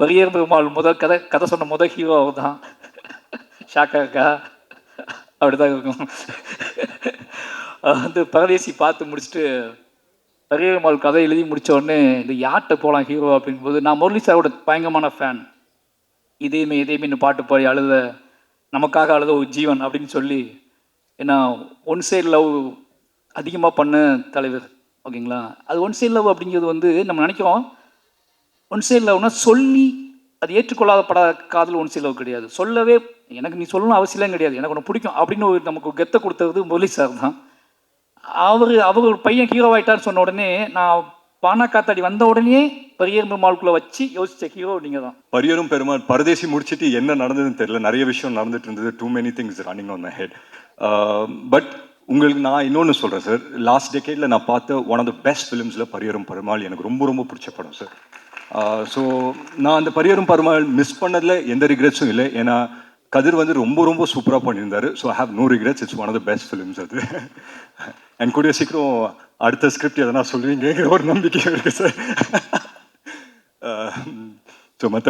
பெரிய பெருமாள் முதல் கதை கதை சொன்ன முதல் ஹீரோ அவர் தான். ஷாக்கா இருக்கா? அப்படிதான் இருக்கும். வந்து பரதேசி பார்த்து முடிச்சுட்டு பெரிய பெருமாள் கதை எழுதி முடித்த உடனே இந்த யார்கிட்ட போகலாம் ஹீரோ அப்படிங்கும்போது, நான் முரளி சாரோட பயங்கரமான ஃபேன். இதேமே இதேமேன்னு பாட்டு பாடி அழுத, நமக்காக அழுத ஒரு ஜீவன் அப்படின்னு சொல்லி, ஏன்னா ஒன் சைடு லவ் அதிகமாக பண்ண தலைவர். ஓகேங்களா? அது ஒன் சைடு லவ் அப்படிங்கிறது வந்து நம்ம நினைக்கிறோம், ஒன் சைடு லவ்னா சொல்லி அது ஏற்றுக்கொள்ளாதப்படாத காதல் ஒன் சைடு லவ் கிடையாது. சொல்லவே எனக்கு நீ சொல்லணும் அவசியம் கிடையாது, எனக்கு உனக்கு பிடிக்கும் அப்படின்னு ஒரு நமக்கு கெத்தை கொடுத்தது முரளி சார் தான். அவர் ஒரு பையன் ஹீரோ ஆகிட்டான்னு சொன்ன உடனே, நான் பானா காத்தாடி வந்த உடனே பெரிய பெருமாளுக்குள்ளே வச்சு யோசித்த ஹீரோ நீங்கள் தான். பரியரும் பெருமாள் பரதேசி முடிச்சுட்டு என்ன நடந்ததுன்னு தெரியல. நிறைய விஷயம் நடந்துட்டு இருந்தது. Too many things running on my head. But உங்களுக்கு நான் இன்னொன்று சொல்கிறேன் சார். லாஸ்ட் டெக்கேடில் நான் பார்த்த ஒன் ஆஃப் த பெஸ்ட் ஃபிலிம்ஸில் பரியரும் பெருமாள் எனக்கு ரொம்ப ரொம்ப பிடிச்ச படம் சார். ஸோ நான் அந்த பரியரும் பெருமாள் மிஸ் பண்ணதில் எந்த ரிக்ரெட்ஸும் இல்லை. ஏன்னா கதிர் வந்து ரொம்ப ரொம்ப சூப்பராக பண்ணியிருந்தாரு. So I have no regrets. It's one of the best films அது. அண்ட் கூடிய சீக்கிரம் அடுத்த ஸ்கிரிப்ட் எதனா சொல்லுவீங்க ஒரு நம்பிக்கை இருக்குது சார். ஸோ மற்ற